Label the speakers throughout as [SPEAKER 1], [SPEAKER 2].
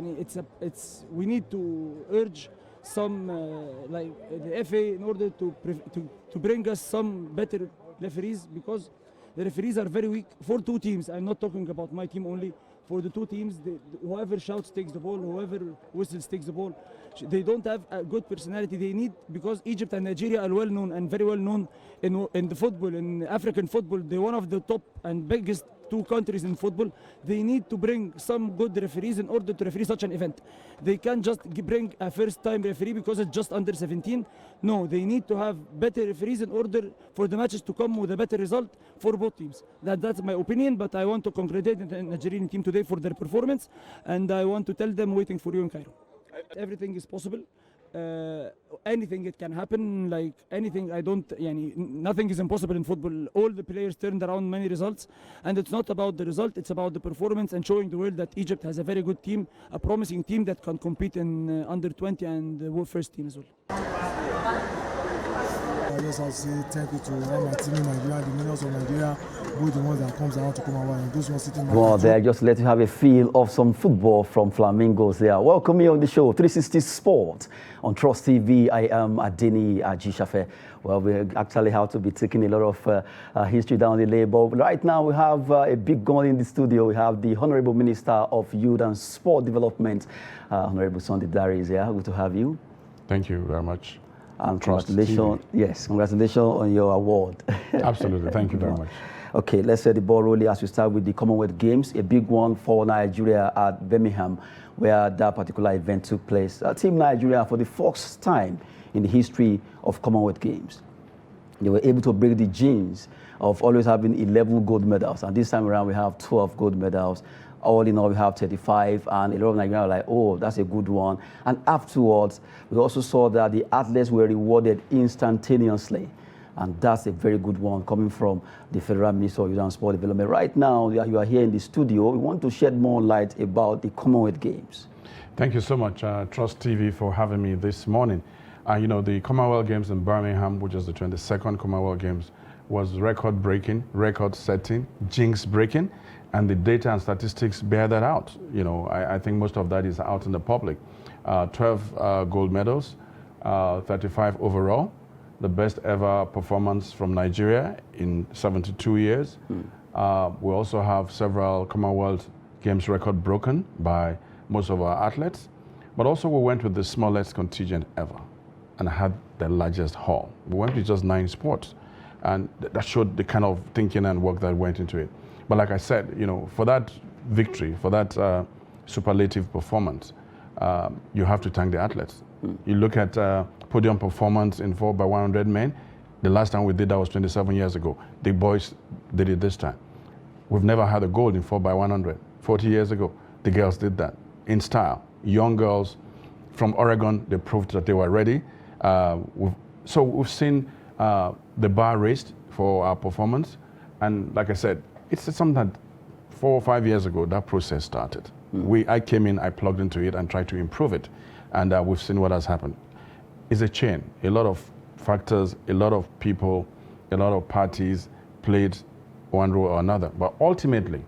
[SPEAKER 1] we need to urge some like the FA in order to bring us some better referees, because the referees are very weak for two teams. I'm not talking about my team only. For the two teams, whoever shouts takes the ball, whoever whistles takes the ball. They don't have a good personality. They need, because Egypt and Nigeria are well known and very well known in the football, in African football. They're one of the top and biggest two countries in football. They need to bring some good referees in order to referee such an event. They can't just bring a first-time referee because it's just under 17. No, they need to have better referees in order for the matches to come with a better result for both teams. That's my opinion, but I want to congratulate the Nigerian team today for their performance, and I want to tell them waiting for you in Cairo. Everything is possible. Anything it can happen, like anything. Nothing is impossible in football. All the players turned around many results, and it's not about the result, it's about the performance and showing the world that Egypt has a very good team, a promising team that can compete in under 20 and the first team as well.
[SPEAKER 2] I just want to say thank you to all my team in Nigeria, the millions of Nigeria, both the ones that comes around to come around and those ones sitting back.
[SPEAKER 3] Well, there, just let you have a feel of some football from Flamingos there. Welcome here on the show, 360 Sport on Trust TV. I am Adeni Ajishafe. Well, we actually have to be taking a lot of history down the lane, but right now we have a big gun in the studio. We have the Honorable Minister of Youth and Sport Development, Honorable Sunday Dare is here. Good to have you.
[SPEAKER 4] Thank you very much.
[SPEAKER 3] And congratulations, yes, congratulations on your award.
[SPEAKER 4] Absolutely, thank you very much.
[SPEAKER 3] Okay, let's set the ball rolling as we start with the Commonwealth Games, a big one for Nigeria at Birmingham, where that particular event took place. Team Nigeria, for the first time in the history of Commonwealth Games, they were able to break the genes of always having 11 gold medals, and this time around we have 12 gold medals. All in all, we have 35, and a lot of Nigerians are like, oh, that's a good one. And afterwards, we also saw that the athletes were rewarded instantaneously. And that's a very good one coming from the Federal Minister of Youth and Sport Development. Right now, you are here in the studio. We want to shed more light about the Commonwealth Games.
[SPEAKER 4] Thank you so much, Trust TV, for having me this morning. You know, the Commonwealth Games in Birmingham, which is the 22nd Commonwealth Games, was record-breaking, record-setting, jinx-breaking. And the data and statistics bear that out. You know, I think most of that is out in the public. 12 gold medals, 35 overall, the best ever performance from Nigeria in 72 years. We also have several Commonwealth Games record broken by most of our athletes, but also we went with the smallest contingent ever and had the largest hall. We went with just 9 sports, and that showed the kind of thinking and work that went into it. But like I said, you know, for that victory, for that superlative performance, you have to thank the athletes. You look at podium performance in 4x100 men. The last time we did that was 27 years ago. The boys did it this time. We've never had a gold in 4x100. 40 years ago, the girls did that in style. Young girls from Oregon, they proved that they were ready. So we've seen the bar raised for our performance. And like I said, it's something that 4 or 5 years ago, that process started. I came in, I plugged into it and tried to improve it. And we've seen what has happened. It's a chain. A lot of factors, a lot of people, a lot of parties played one role or another. But ultimately,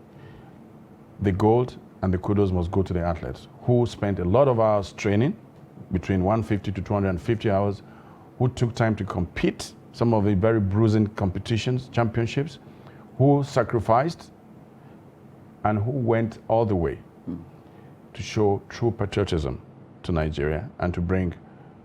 [SPEAKER 4] the gold and the kudos must go to the athletes who spent a lot of hours training, between 150 to 250 hours, who took time to compete, some of the very bruising competitions, championships, who sacrificed and who went all the way to show true patriotism to Nigeria and to bring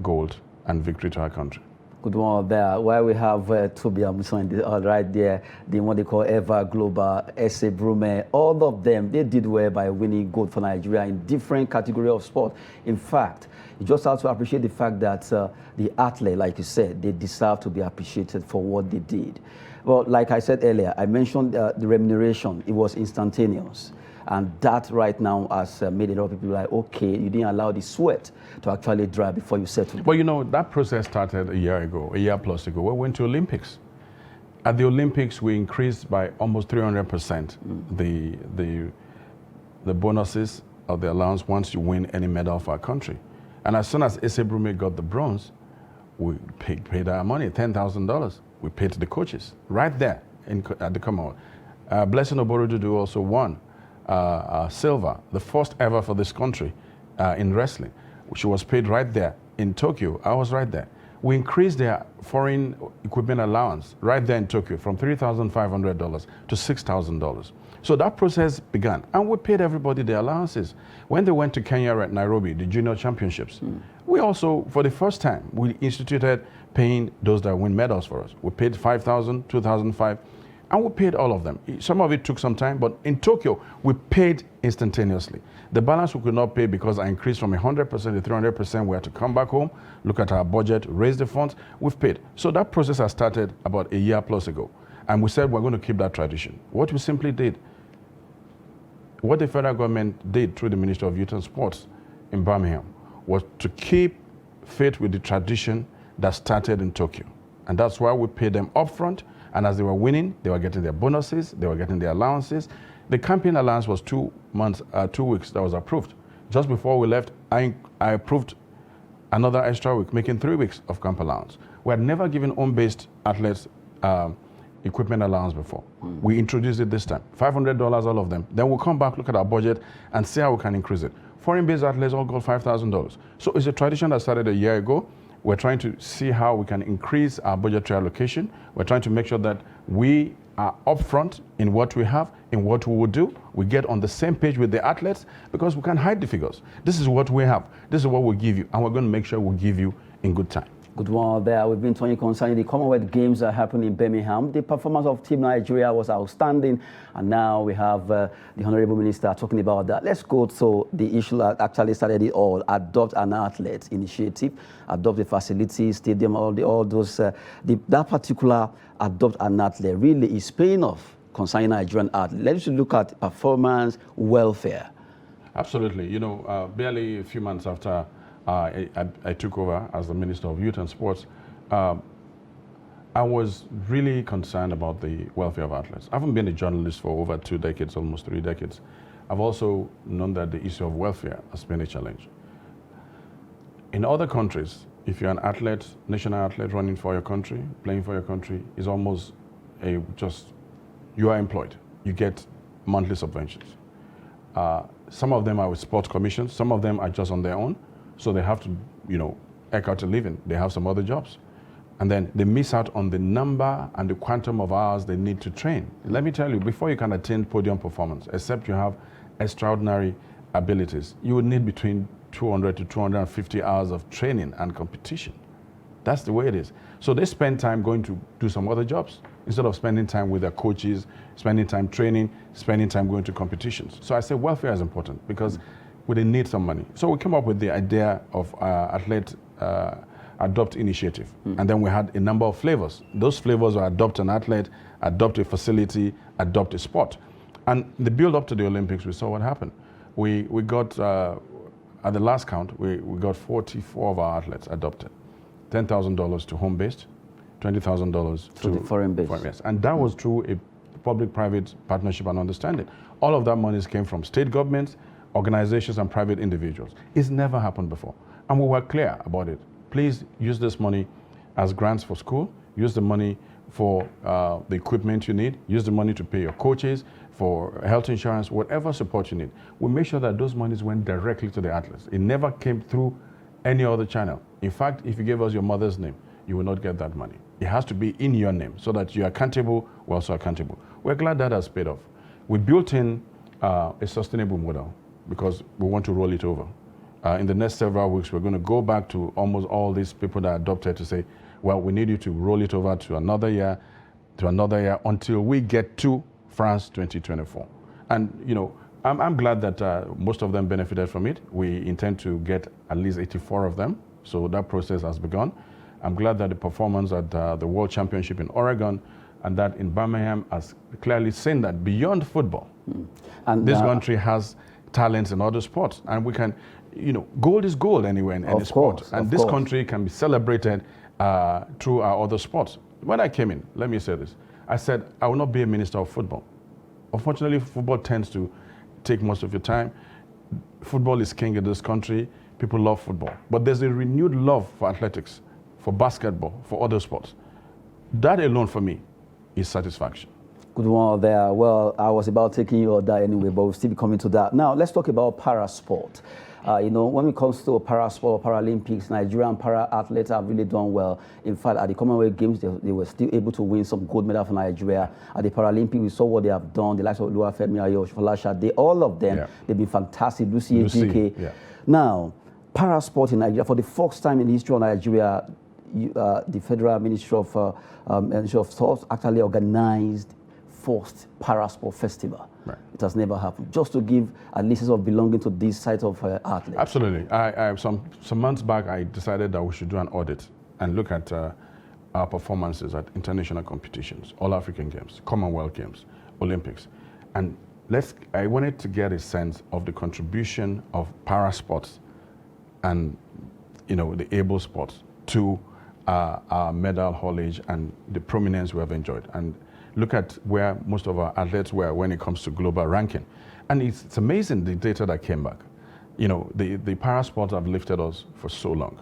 [SPEAKER 4] gold and victory to our country.
[SPEAKER 3] Good one there. While we have Toby Amusan right there, the one they call Eva Global, SA Brume, all of them, they did well by winning gold for Nigeria in different categories of sport. In fact, you just have to appreciate the fact that the athlete, like you said, they deserve to be appreciated for what they did. Well, like I said earlier, I mentioned the remuneration. It was instantaneous. And that right now has made a lot of people like, okay, you didn't allow the sweat to actually dry before you settled.
[SPEAKER 4] Well, you know, that process started a year plus ago. We went to Olympics. At the Olympics, we increased by almost 300% the bonuses of the allowance once you win any medal for our country. And as soon as SA Brume got the bronze, we paid our money, $10,000. We paid to the coaches right there at the Commonwealth. Blessing Oborodudu also won silver, the first ever for this country in wrestling. She was paid right there. In Tokyo, I was right there. We increased their foreign equipment allowance right there in Tokyo from $3,500 to $6,000. So that process began, and we paid everybody their allowances. When they went to Kenya at Nairobi, the junior championships, we also, for the first time, we instituted paying those that win medals for us. We paid $5,000, $2,500, and we paid all of them. Some of it took some time, but in Tokyo, we paid instantaneously. The balance we could not pay because I increased from 100% to 300%. We had to come back home, look at our budget, raise the funds. We've paid. So that process has started about a year plus ago. And we said we're going to keep that tradition. What we simply did, what the federal government did through the Ministry of Youth and Sports in Birmingham was to keep faith with the tradition that started in Tokyo. And that's why we paid them upfront. And as they were winning, they were getting their bonuses, they were getting their allowances. The campaign allowance was 2 weeks that was approved. Just before we left, I approved another extra week, making 3 weeks of camp allowance. We had never given home-based athletes equipment allowance before. We introduced it this time, $500 all of them. Then we'll come back, look at our budget, and see how we can increase it. Foreign-based athletes all got $5,000. So it's a tradition that started a year ago. We're trying to see how we can increase our budgetary allocation. We're trying to make sure that we are upfront in what we have, in what we will do. We get on the same page with the athletes because we can't hide the figures. This is what we have. This is what we'll give you, and we're going to make sure we'll give you in good time.
[SPEAKER 3] Good one there. We've been talking concerning the Commonwealth Games that happened in Birmingham. The performance of Team Nigeria was outstanding, and now we have the Honorable Minister talking about that. Let's go to the issue that actually started it all: Adopt an Athlete initiative, adopt a facility, stadium, all those. That particular Adopt an Athlete really is paying off concerning Nigerian athletes. Let's look at performance welfare.
[SPEAKER 4] Absolutely. You know, barely a few months after I took over as the Minister of Youth and Sports, I was really concerned about the welfare of athletes. I haven't been a journalist for over 2 decades, almost 3 decades. I've also known that the issue of welfare has been a challenge. In other countries, if you're an athlete, national athlete running for your country, playing for your country, is almost you are employed. You get monthly subventions. Some of them are with sports commissions. Some of them are just on their own. So they have to, eke out a living. They have some other jobs. And then they miss out on the number and the quantum of hours they need to train. Let me tell you, before you can attain podium performance, except you have extraordinary abilities, you would need between 200 to 250 hours of training and competition. That's the way it is. So they spend time going to do some other jobs instead of spending time with their coaches, spending time training, spending time going to competitions. So I say welfare is important because they need some money. So we came up with the idea of Athlete Adopt Initiative. And then we had a number of flavors. Those flavors are Adopt an Athlete, Adopt a Facility, Adopt a Sport. And the build up to the Olympics, we saw what happened. We got, at the last count, we got 44 of our athletes adopted. $10,000 to home-based, $20,000 to
[SPEAKER 3] the foreign-based.
[SPEAKER 4] Yes. And that was through a public-private partnership and understanding. All of that money came from state governments, organizations, and private individuals. It's never happened before. And we were clear about it. Please use this money as grants for school, use the money for the equipment you need, use the money to pay your coaches, for health insurance, whatever support you need. We make sure that those monies went directly to the athletes. It never came through any other channel. In fact, if you gave us your mother's name, you will not get that money. It has to be in your name so that you're accountable, we're also accountable. We're glad that has paid off. We built in a sustainable model because we want to roll it over. In the next several weeks, we're going to go back to almost all these people that adopted to say, well, we need you to roll it over to another year until we get to France 2024. And, I'm glad that most of them benefited from it. We intend to get at least 84 of them. So that process has begun. I'm glad that the performance at the World Championship in Oregon and that in Birmingham has clearly seen that beyond football, and this country has talents in other sports. And we can, gold is gold anywhere in any sport. And this country can be celebrated through our other sports. When I came in, let me say this. I said, I will not be a minister of football. Unfortunately, football tends to take most of your time. Football is king in this country. People love football. But there's a renewed love for athletics, for basketball, for other sports. That alone for me is satisfaction.
[SPEAKER 3] Good one there. Well, I was about taking you on that anyway, but we'll still be coming to that. Now, let's talk about para sport. when it comes to para sport, Paralympics, Nigerian para athletes have really done well. In fact, at the Commonwealth Games, they were still able to win some gold medal for Nigeria. At the Paralympics, we saw what they have done. The likes of Oluwafemi Ayo, Folashade, all of them, they've been fantastic. Lucy Ejike. Now, para sport in Nigeria, for the first time in the history of Nigeria, the Federal Ministry of Sports actually organized first para sport festival.
[SPEAKER 4] Right.
[SPEAKER 3] It has never happened. Just to give a list of belonging to this side of athletes.
[SPEAKER 4] Absolutely. Some months back, I decided that we should do an audit and look at our performances at international competitions, all African Games, Commonwealth Games, Olympics, and I wanted to get a sense of the contribution of para sports and the able sports to our medal haulage and the prominence we have enjoyed, and look at where most of our athletes were when it comes to global ranking. And it's amazing the data that came back. The para sports have lifted us for so long.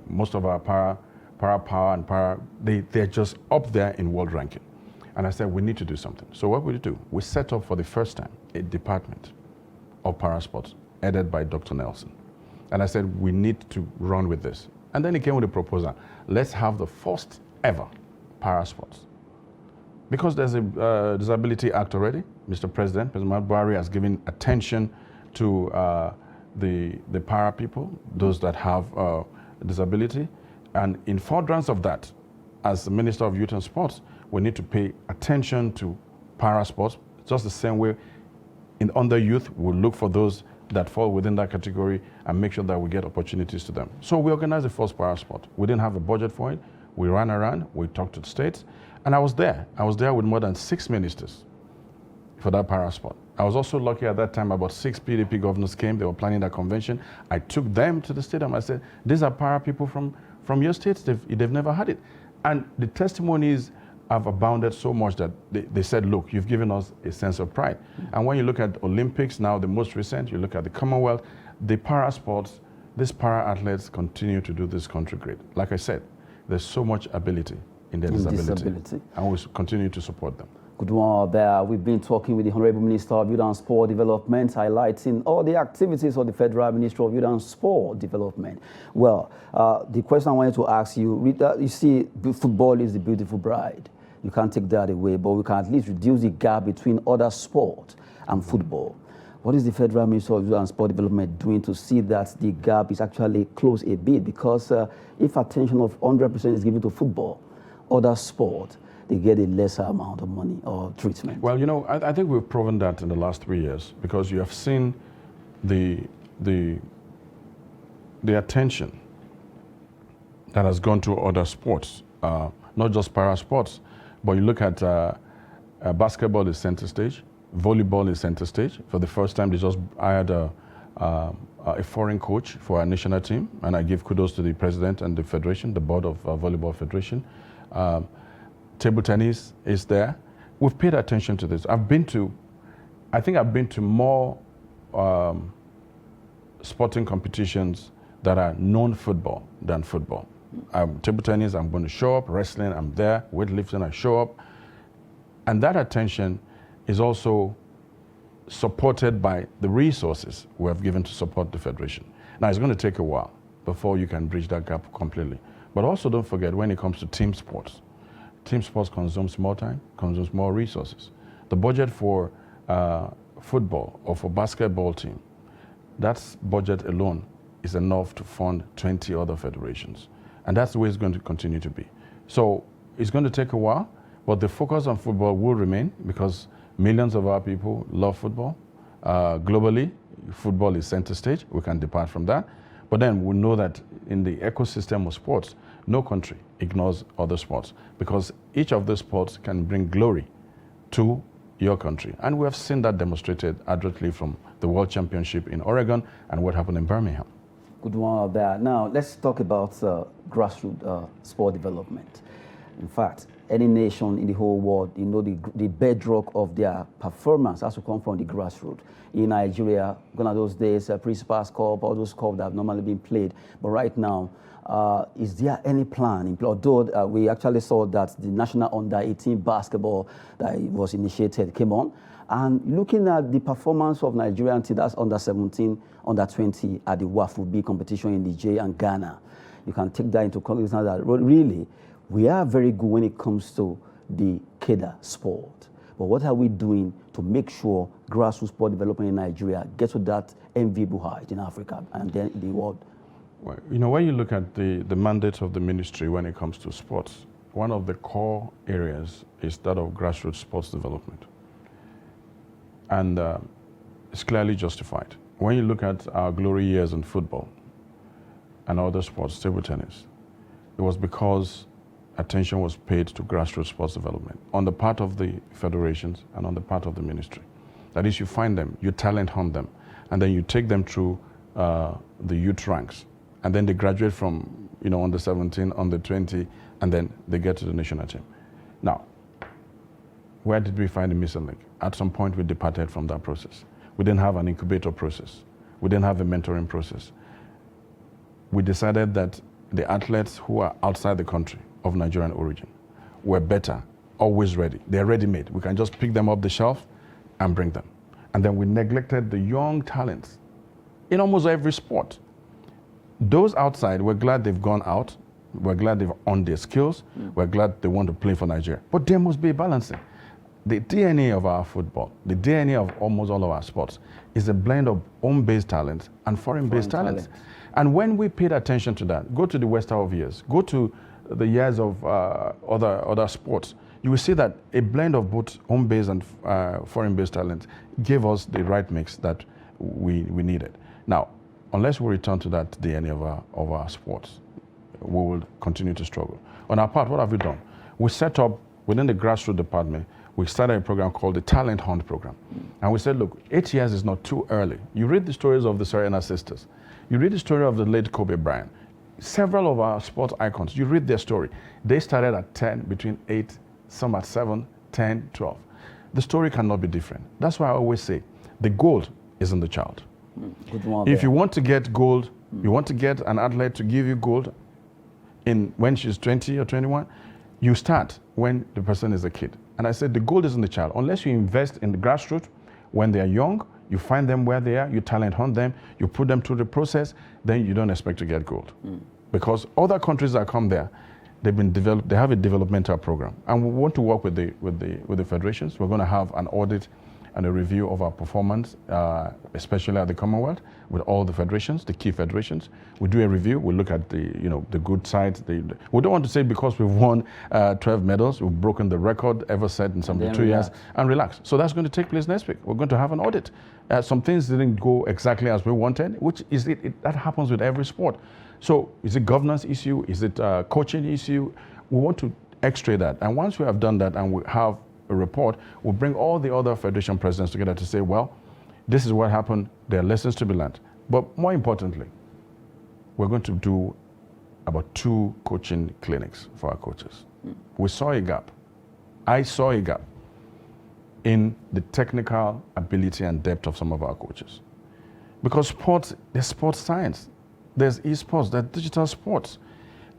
[SPEAKER 4] Most of our para power and para, they're just up there in world ranking. And I said, we need to do something. So what we do? We set up for the first time a department of para sports headed by Dr. Nelson. And I said, we need to run with this. And then he came with a proposal. Let's have the first ever para sports. Because there's a Disability Act already, Mr. President Muhammadu Buhari has given attention to the para people, those that have disability. And in furtherance of that, as the Minister of Youth and Sports, we need to pay attention to para sports, just the same way under youth, we'll look for those that fall within that category and make sure that we get opportunities to them. So we organized the first para sport. We didn't have a budget for it. We ran around, we talked to the states, and I was there. I was there with more than 6 ministers for that para sport. I was also lucky at that time, about 6 PDP governors came, they were planning that convention. I took them to the stadium. I said, these are para people from your states, they've never had it. And the testimonies have abounded so much that they said, look, you've given us a sense of pride. And when you look at Olympics now, the most recent, you look at the Commonwealth, the para sports, these para athletes continue to do this country great. Like I said, there's so much ability in their disability. And we continue to support them.
[SPEAKER 3] Good one there. We've been talking with the Honorable Minister of Youth and Sport Development, highlighting all the activities of the Federal Ministry of Youth and Sport Development. Well, the question I wanted to ask you, you see, football is the beautiful bride. You can't take that away, but we can at least reduce the gap between other sports and football. What is the Federal Ministry of Youth and Sport Development doing to see that the gap is actually closed a bit? Because if attention of 100% is given to football, other sports, they get a lesser amount of money or treatment.
[SPEAKER 4] Well, I think we've proven that in the last 3 years, because you have seen the attention that has gone to other sports, not just para sports, but you look at basketball is center stage, volleyball is center stage. For the first time, they just hired a foreign coach for our national team, and I give kudos to the president and the federation, the board of volleyball federation. Table tennis is there. We've paid attention to this. I think I've been to more sporting competitions that are non-football than football. Table tennis, I'm going to show up. Wrestling, I'm there. Weightlifting, I show up. And that attention is also supported by the resources we have given to support the federation. Now, it's going to take a while before you can bridge that gap completely. But also don't forget, when it comes to team sports consumes more time, consumes more resources. The budget for football or for basketball team, that budget alone is enough to fund 20 other federations. And that's the way it's going to continue to be. So it's going to take a while, but the focus on football will remain because millions of our people love football. Globally, football is center stage. We can depart from that. But then we know that in the ecosystem of sports, no country ignores other sports because each of those sports can bring glory to your country. And we have seen that demonstrated adroitly from the World Championship in Oregon and what happened in Birmingham.
[SPEAKER 3] Good one there. Now, let's talk about grassroots sport development. In fact, any nation in the whole world, the bedrock of their performance has to come from the grassroots. In Nigeria, gone are those days, Principal's Cup, all those cups that have normally been played. But right now, Is there any plan? Although we actually saw that the national under-18 basketball that was initiated came on, and looking at the performance of Nigerian team, that's under-17, under-20 at the WAFUB competition in Niger and Ghana, you can take that into consideration that really we are very good when it comes to the KEDA sport. But what are we doing to make sure grassroots sport development in Nigeria gets to that enviable height in Africa and then the world?
[SPEAKER 4] Well, you know, when you look at the mandate of the ministry when it comes to sports, one of the core areas is that of grassroots sports development. And it's clearly justified. When you look at our glory years in football and other sports, table tennis, it was because attention was paid to grassroots sports development on the part of the federations and on the part of the ministry. That is, you find them, you talent hunt them, and then you take them through the youth ranks. And then they graduate from, you know, under 17, under 20, and then they get to the national team. Now, where did we find the missing link? At some point, we departed from that process. We didn't have an incubator process. We didn't have a mentoring process. We decided that the athletes who are outside the country of Nigerian origin were better, always ready. They're ready-made. We can just pick them off the shelf and bring them. And then we neglected the young talents in almost every sport. Those outside, we're glad they've gone out. We're glad they've earned their skills. We're glad they want to play for Nigeria. But there must be a balancing. The DNA of our football, the DNA of almost all of our sports, is a blend of home-based talents and foreign-based talents. And when we paid attention to that, go to the Western years, go to the years of other sports, you will see that a blend of both home-based and foreign-based talents gave us the right mix that we needed. Now, unless we return to that DNA of our sports, we will continue to struggle. On our part, what have we done? We set up, within the grassroots department, we started a program called the Talent Hunt Program. And we said, look, 8 years is not too early. You read the stories of the Serena sisters. You read the story of the late Kobe Bryant. Several of our sports icons, you read their story. They started at 10, between 8, some at 7, 10, 12. The story cannot be different. That's why I always say, the gold is in the child.
[SPEAKER 3] Good one,
[SPEAKER 4] if you want to get gold, you want to get an athlete to give you gold when she's 20 or 21, you start when the person is a kid. And I said the gold is in the child. Unless you invest in the grassroots when they are young, you find them where they are, you talent hunt them, you put them through the process, then you don't expect to get gold. Because other countries that come there, they have a developmental program. And we want to work with the federations. We're going to have an audit and a review of our performance, especially at the Commonwealth, with all the federations, the key federations. We do a review. We look at the good sides. We don't want to say because we've won 12 medals, we've broken the record ever set in some of the 2 years, and relax. So that's going to take place next week. We're going to have an audit. Some things didn't go exactly as we wanted, which is that happens with every sport. So is it governance issue? Is it a coaching issue? We want to x-ray that. And once we have done that and we have a report, we'll bring all the other federation presidents together to say, well, this is what happened. There are lessons to be learned. But more importantly, we're going to do about 2 coaching clinics for our coaches. We saw a gap. I saw a gap in the technical ability and depth of some of our coaches. Because sports, there's sports science, there's esports, there's digital sports,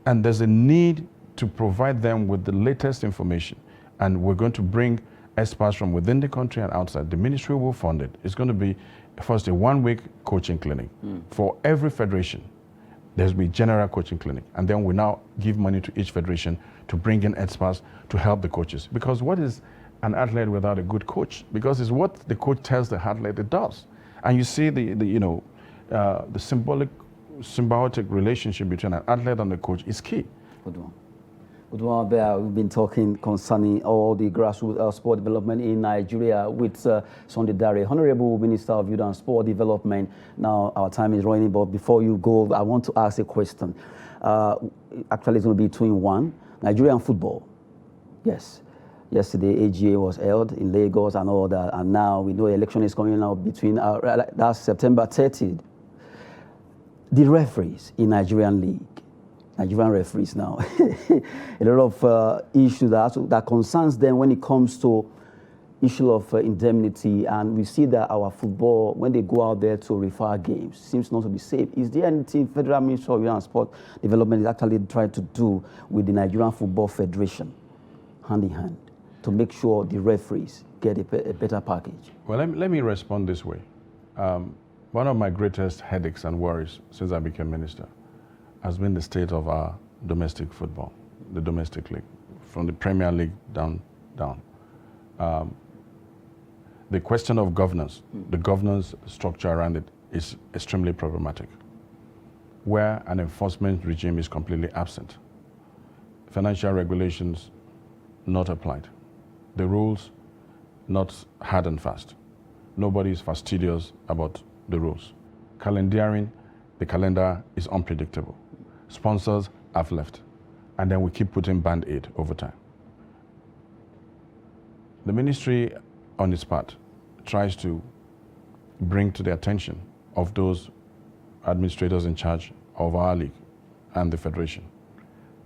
[SPEAKER 4] and there's a need to provide them with the latest information. And we're going to bring experts from within the country and outside. The ministry will fund it. It's going to be first a 1-week coaching clinic. For every federation, there's be general coaching clinic. And then we now give money to each federation to bring in experts to help the coaches. Because what is an athlete without a good coach? Because it's what the coach tells the athlete it does. And you see the symbiotic relationship between an athlete and the coach is key.
[SPEAKER 3] Good one. Good one, Bear. We've been talking concerning all the grassroots sport development in Nigeria with Sunday Dare, Honorable Minister of Youth and Sport Development. Now our time is running, but before you go, I want to ask a question. Actually, it's going to be 2-in-1. Nigerian football. Yes. Yesterday, AGA was held in Lagos and all that, and now we know the election is coming out between that's September 30th. The referees in Nigerian league. Nigerian referees now, a lot of issues that concerns them when it comes to issue of indemnity, and we see that our football, when they go out there to refer games, seems not to be safe. Is there anything Federal Ministry of Youth and Sport Development is actually trying to do with the Nigerian Football Federation, hand in hand, to make sure the referees get a better package?
[SPEAKER 4] Well, let me respond this way. One of my greatest headaches and worries since I became minister has been the state of our domestic football, the domestic league, from the Premier League down. The question of governance, the governance structure around it is extremely problematic, where an enforcement regime is completely absent. Financial regulations not applied. The rules not hard and fast. Nobody is fastidious about the rules. Calendaring, the calendar is unpredictable. Sponsors have left. And then we keep putting Band-Aid over time. The ministry, on its part, tries to bring to the attention of those administrators in charge of our league and the federation,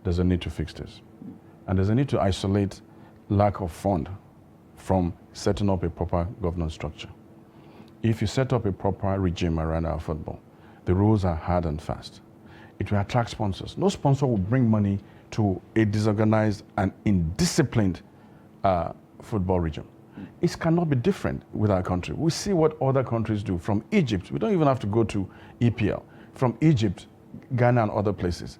[SPEAKER 4] there's a need to fix this. And there's a need to isolate lack of fund from setting up a proper governance structure. If you set up a proper regime around our football, the rules are hard and fast. It will attract sponsors. No sponsor will bring money to a disorganized and indisciplined football regime. It cannot be different with our country. We see what other countries do. From Egypt, we don't even have to go to EPL. From Egypt, Ghana and other places.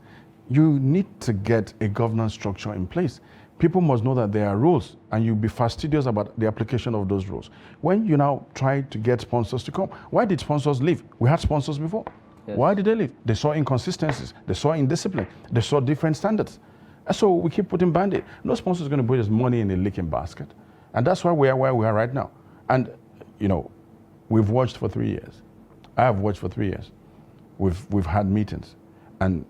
[SPEAKER 4] You need to get a governance structure in place. People must know that there are rules, and you'll be fastidious about the application of those rules. When you now try to get sponsors to come, why did sponsors leave? We had sponsors before. Yes. Why did they leave? They saw inconsistencies. They saw indiscipline. They saw different standards. And so we keep putting Band-Aid. No sponsor is going to put his money in a leaking basket. And that's why we are where we are right now. And, you know, we've watched for 3 years. I have watched for 3 years. We've had meetings. And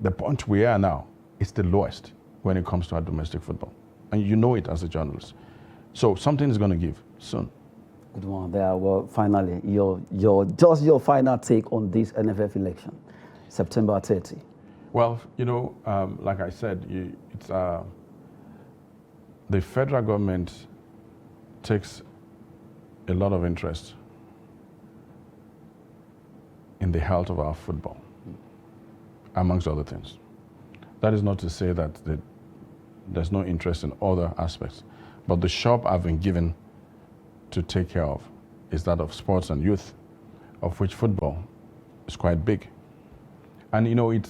[SPEAKER 4] the point we are now is the lowest when it comes to our domestic football. And you know it as a journalist. So something is going to give soon.
[SPEAKER 3] Good one there. Well, finally, just your final take on this NFF election, September 30.
[SPEAKER 4] Well, you know, like I said, it's the federal government takes a lot of interest in the health of our football, amongst other things. That is not to say that there's no interest in other aspects, but the shop I've been given to take care of is that of sports and youth, of which football is quite big. And you know, it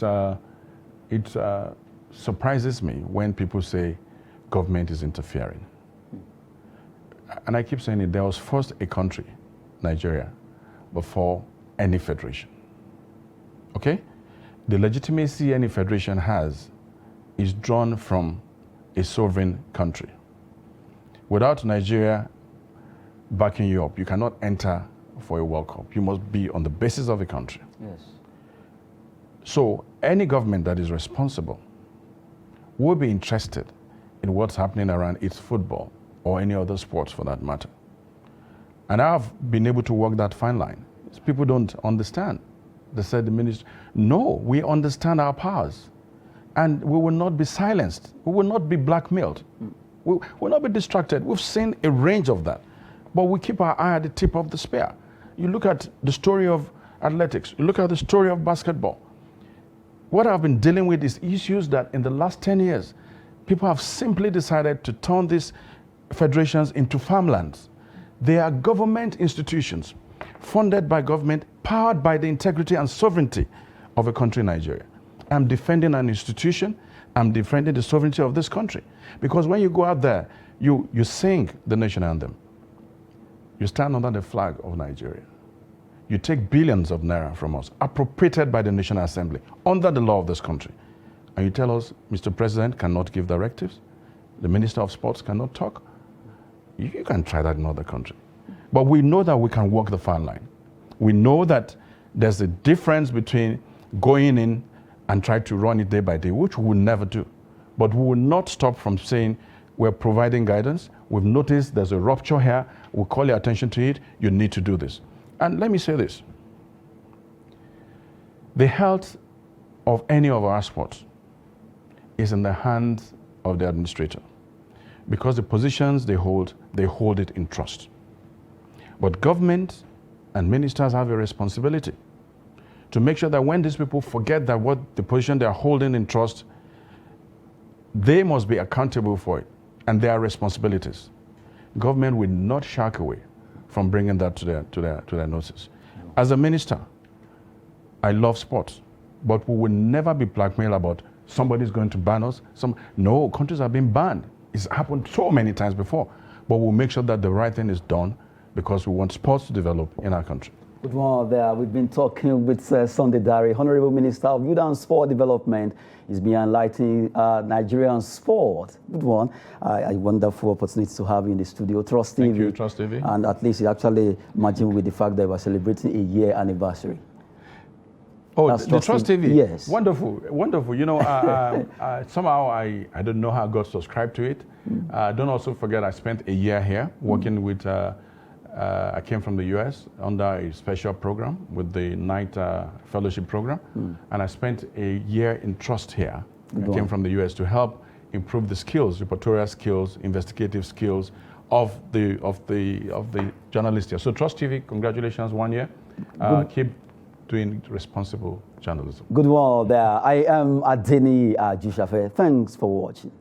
[SPEAKER 4] surprises me when people say government is interfering. And I keep saying it, there was first a country, Nigeria, before any federation. Okay? The legitimacy any federation has is drawn from a sovereign country. Without Nigeria backing you up, you cannot enter for a World Cup. You must be on the basis of a country.
[SPEAKER 3] Yes.
[SPEAKER 4] So any government that is responsible will be interested in what's happening around its football or any other sports for that matter. And I've been able to walk that fine line. People don't understand. They said the ministry, no, we understand our powers and we will not be silenced. We will not be blackmailed. We will not be distracted. We've seen a range of that, but we keep our eye at the tip of the spear. You look at the story of athletics, you look at the story of basketball. What I've been dealing with is issues that in the last 10 years, people have simply decided to turn these federations into farmlands. They are government institutions, funded by government, powered by the integrity and sovereignty of a country, Nigeria. I'm defending an institution, I'm defending the sovereignty of this country. Because when you go out there, you sing the national anthem. You stand under the flag of Nigeria. You take billions of naira from us, appropriated by the National Assembly, under the law of this country. And you tell us, Mr. President cannot give directives, the Minister of Sports cannot talk. You can try that in other countries. But we know that we can walk the fine line. We know that there's a difference between going in and trying to run it day by day, which we will never do. But we will not stop from saying we're providing guidance. We've noticed there's a rupture here. We'll call your attention to it. You need to do this. And let me say this. The health of any of our sports is in the hands of the administrator. because the positions they hold it in trust. But government and ministers have a responsibility to make sure that when these people forget that what the position they are holding in trust, they must be accountable for it and their responsibilities. Government will not shy away from bringing that to their notice. As a minister, I love sports, but we will never be blackmailed about somebody's going to ban us. No, countries have been banned. It's happened so many times before, but we'll make sure that the right thing is done because we want sports to develop in our country.
[SPEAKER 3] Good one there. We've been talking with Sunday Dare, Honorable Minister of Youth and Sport Development. He's been enlightening Nigerian sport. Good one. A wonderful opportunity to have you in the studio. Trust TV.
[SPEAKER 4] Thank you, Trust TV.
[SPEAKER 3] And at least it actually matching with the fact that we're celebrating a year anniversary.
[SPEAKER 4] Oh, the Trust TV?
[SPEAKER 3] Yes.
[SPEAKER 4] Wonderful, wonderful. You know, somehow I don't know how I got subscribed to it. Don't also forget I spent a year here working with, I came from the US under a special program with the Night Fellowship Program. And I spent a year in Trust here. I came from the US to help improve the skills, reportorial skills, investigative skills of the journalists here. So Trust TV, congratulations, 1 year. Keep doing responsible journalism.
[SPEAKER 3] Good one there. I am Adeni Ajushafe. Thanks for watching.